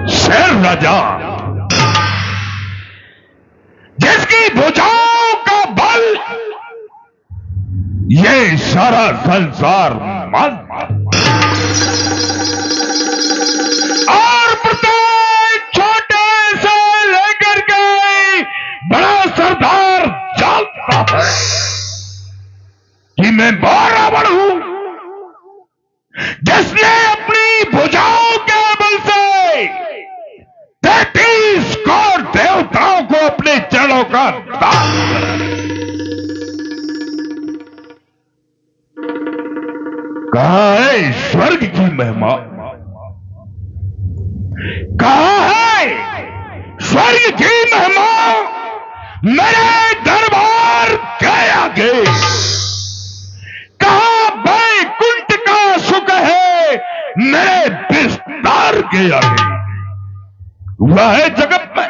शेर राजा जिसकी भुजाओं का बल ये सारा संसार मानता और प्रत्येक छोटे से लेकर के बड़ा सरदार जानता है कि मैं वो रावण हूं जिसने अपनी भुजाओं के बल से 33 करोड़ देवताओं को अपने चरणों का दान किया। कहां है स्वर्ग की महिमा, कहां है स्वर्ग की महिमा मेरे दरबार के आगे, कहां बैकुंठ का सुख है मेरे विस्तार के आगे। हुआ है जगत में,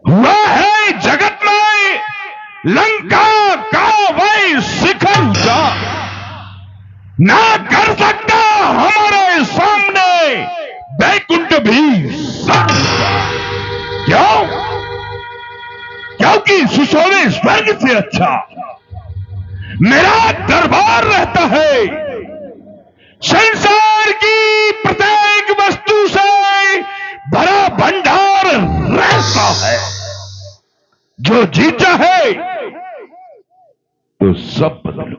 हुआ है जगत में लंका का वही शिखर ऊंचा ना कर सकता हमारे सामने बैकुंठ भी सर ऊंचा। क्यों? क्योंकि सुशोभित स्वर्ग से अच्छा मेरा दरबार रहता है। संसार की प्रत्येक वस्तु से बड़ा भंडार रहता है। जो जी चाहे तो सब बदल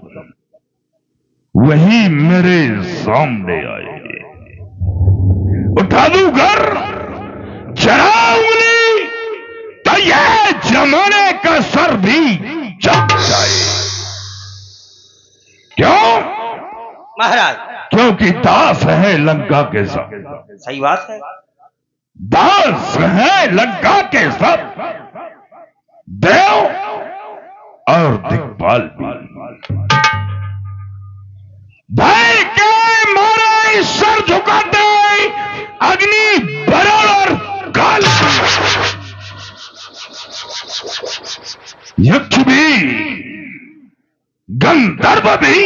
वही मेरे सामने आए। उठा दूं घर जरा उंगली तो ये जमाने का सर भी झुक जाए। क्यों? महाराज, क्योंकि दास है लंका के सब। सही बात है। दास है लंका के सब, देव और दिक्पाल भी। भय के मारे सर झुकाते अग्नि बरल और काल, यक्ष भी, गंधर्व भी,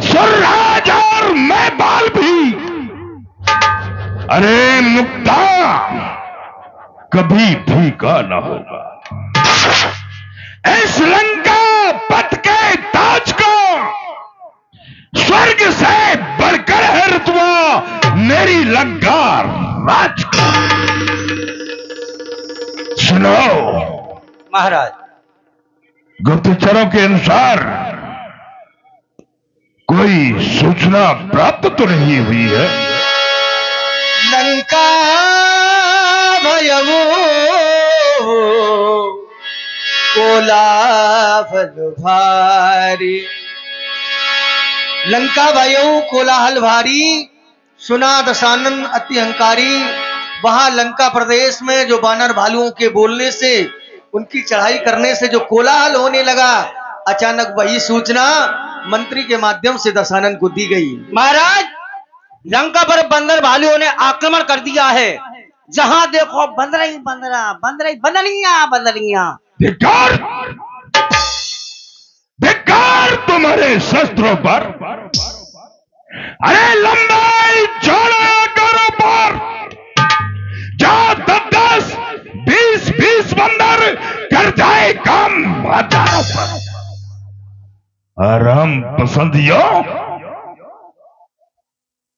सुरराज और मैबाल भी। अरे मुक्ता कभी फीका न होगा। इस लंका पथ के ताज को स्वर्ग से बढ़कर है रुतबा मेरी लंका राज का। सुनो महाराज, गुप्तचरों के अनुसार कोई सूचना प्राप्त तो नहीं हुई है? लंका भयवो कोलाहल भारी, लंका भयऊ कोलाहल भारी, सुना दशानन अति अहंकारी। वहां लंका प्रदेश में जो बानर भालुओं के बोलने से, उनकी चढ़ाई करने से जो कोलाहल होने लगा, अचानक वही सूचना मंत्री के माध्यम से दशानन को दी गई। महाराज, लंका पर बंदर भालुओं ने आक्रमण कर दिया है। जहां देखो बंदर ही बंदरा, बंदर ही बंदरियां बंदरियां। धिक्कार, धिक्कार तुम्हारे शस्त्रों पर। अरे लंबाई चौड़ा करो पर, जहां 10-10, 20-20 बंदर कर जाए काम हजारों पर। आराम पसंदियो,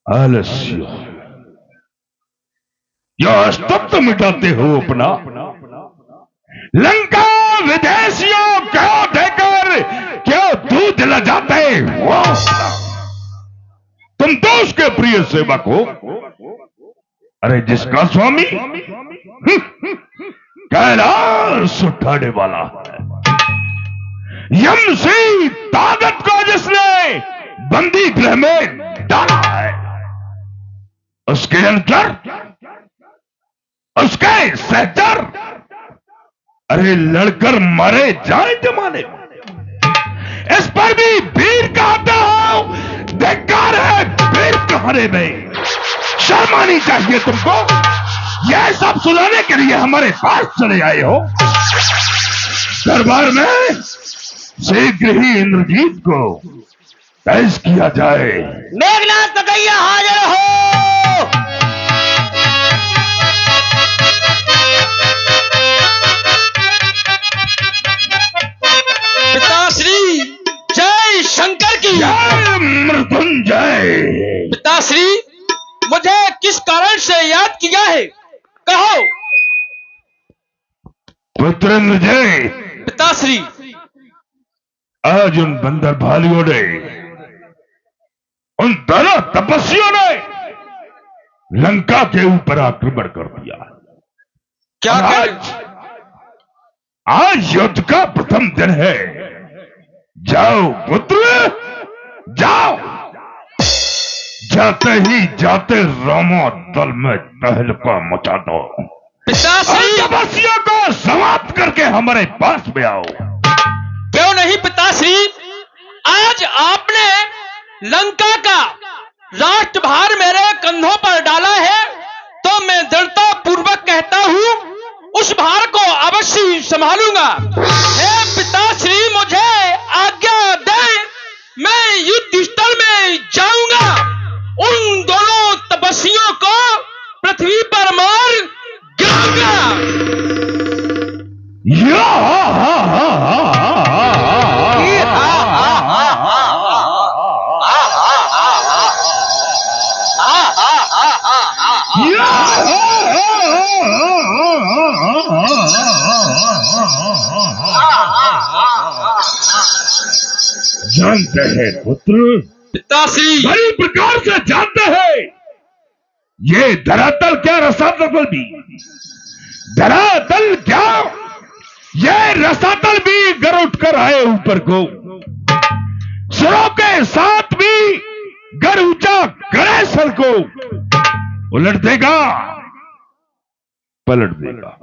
आलस्य, यो अस्तित्व मिटाते हो अपना। लंका विदेशियों को देकर क्यों दूध लजाते हो? तुम तो उसके प्रिय सेवक हो। अरे जिसका स्वामी कैलाश उठाने वाला है, यम से ताकत को जिसने बंदी गृह में डाला है, उसके अंदर, उसके सहचर अरे लड़कर मारे जाए जमाने में। इस पर भी वीर कहता हूं, धिक्कार है वीर कहने में। शर्म आनी चाहिए तुमको। यह सब सुनाने के लिए हमारे पास चले आए हो। दरबार में शीघ्र ही इंद्रजीत को पेश किया जाए। मेघनाथ कन्हैया हाजिर हो। कहो। पुत्र विजय, पिताश्री। आज उन बंदर भालुओं ने, उन दोनों तपस्वियों ने लंका के ऊपर आक्रमण कर दिया। क्या और कह आज युद्ध का प्रथम दिन है। जाओ पुत्र, जाओ। जाते ही जाते रामा दल में तहलका मचा दो। पिताश्री। तपस्वियों को समाप्त करके हमारे पास में आओ। क्यों नहीं पिताश्री, आज आपने लंका का राष्ट्रभार मेरे कंधों पर डाला है, तो मैं दृढ़ता पूर्वक कहता हूं उस भार को अवश्य संभालूंगा। हे पिताश्री, मुझे आज्ञा दें, मैं युद्ध स्थल में जाऊंगा, उन दोनों तपस्वियों को पृथ्वी पर मार गिराऊंगा। जानते हैं पुत्र, पिताश्री। बड़ी प्रकार से जानते हैं, ये धरातल क्या रसातल भी, धरातल क्या ये रसातल भी गर उठ कर आए ऊपर को, सिरों के साथ भी गर ऊंचा करे सर को, उलट देगा पलट देगा।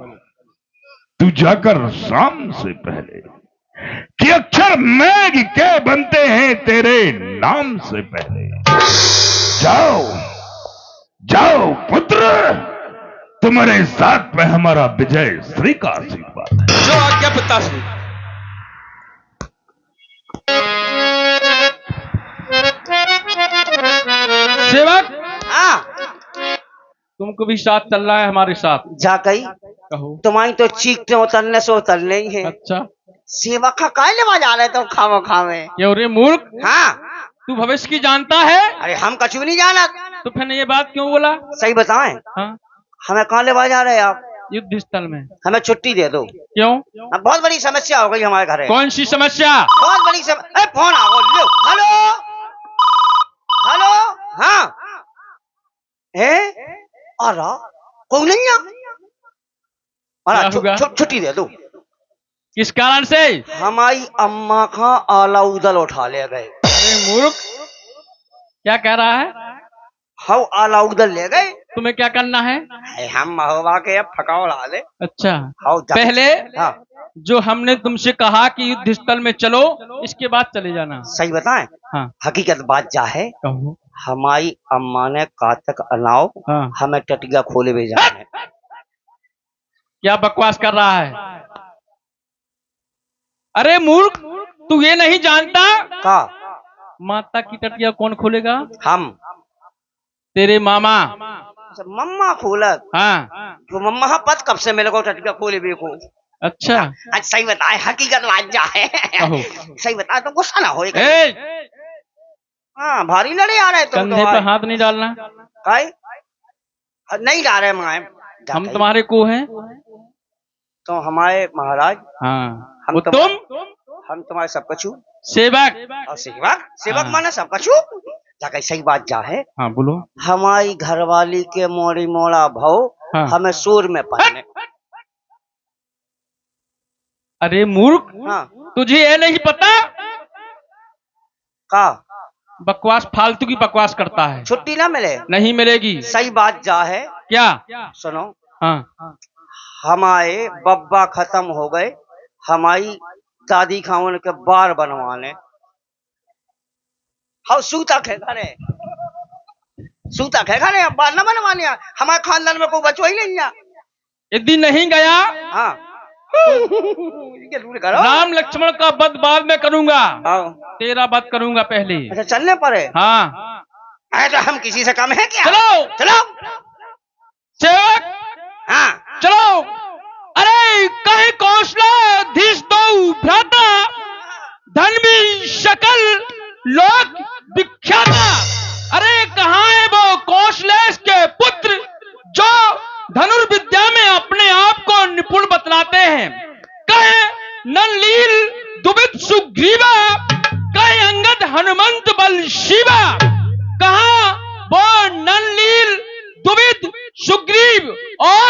तू जाकर शाम से पहले कि अक्षर मेघ के बनते हैं तेरे नाम से पहले, जाओ जाओ पुत्र, तुम्हारे साथ में हमारा विजय श्री का आशीर्वाद है। जो आज्ञा पिताश्री। सेवक। हाँ तुमको भी साथ चल रहा है हमारे साथ। जा गई कहो। तुम्हारी तो चीखते उतरने से उतरने ही है। अच्छा। सेवा का काय लेवा जा रहे तुम खामो खावे। क्यों रे मूर्ख, हाँ तू भविष्य की जानता है? अरे हम कछु नहीं जाना। तो फिर ये बात क्यों बोला? सही बताएं, हाँ? हमें कहाँ लेवा जा रहे हैं आप? युद्ध स्थल में। हमें छुट्टी दे दो। क्यों? अब बहुत बड़ी समस्या हो गई हमारे घर। कौन सी समस्या? बहुत बड़ी समस्या। फोन आ गया, लो। Hello hello. हाँ है अरे कौन नहीं है? होगा? छुट्टी दे दो। किस कारण से? हमारी अम्मा का आला उदल उठा ले गए। अरे मूर्ख, क्या कह रहा है? हम आला उदल ले गए। तुम्हें क्या करना है? हम महोबा के अब फकाव ला ले। अच्छा, हाउ पहले हाँ जो हमने तुमसे कहा कि युद्ध स्थल में चलो, इसके बाद चले जाना। सही बताएं, हाँ हकीकत बात जा है, कहो। हमारी अम्मा ने कातक अनाव हाँ। हमें टटिया खोले भेजा है। क्या बकवास कर रहा है? अरे मूर्ख, तू ये नहीं जानता का माता की टटिया कौन खोलेगा? हम तेरे मामा। मम्मा खोलत। हाँ। तो मम्मा पत कब से मेरे को टटिया खोले बेको। अच्छा। आज सही बताए, हकीकत बात जा है। कहो। सही बताए तो गुस्सा ना होएगा। ए, हाँ भारी लड़े आ रहे तुम कंधे तो। पर हाथ नहीं डालना। काय? नहीं डाल रहे माए। हम तुम्हारे को हैं। तो हमारे महाराज। हाँ। हम वो तुम हम तुम्हारे सब कछु सेवक। और सेवक। सेवक हाँ। माने सब कछु। जाके सही बात जा है, हाँ बोलो। हमारी घरवाली के मोड़ी मोड़ा भाव हाँ। हमें सूर में पहने। अरे मूर्ख, हाँ तुझे ये नहीं पता? का बकवास, फालतू की बकवास करता है। छुट्टी ना मिले? नहीं मिलेगी। सही बात जा है। क्या? सुनो, हाँ। हमारे बब्बा खत्म हो गए, हमारी दादी खावन के बार बनवाने। हाँ सूता खे घरे, सूता खे घरे, अब बार न बनवाने। हमारे खानदान में कोई बचो ही नहीं है। यदि नहीं गया, हाँ ये रूल करो। राम लक्ष्मण का वध बाद में करूंगा, हाँ। तेरा वध करूंगा पहले। अच्छा चलने पड़े? हाँ। तो हम किसी से कम है क्या? चलो चलो सेवक, हाँ चलो। अरे कहीं कौशलाधीश दो भ्राता, धन भी शकल लोक विख्याता। अरे कहाँ है वो कौशलेश के पुत्र जो धनुर्विद्या ननलील दुबित सुग्रीवा, कहे अंगद हनुमंत बल शिवा। कहा वो ननलील दुबित सुग्रीव और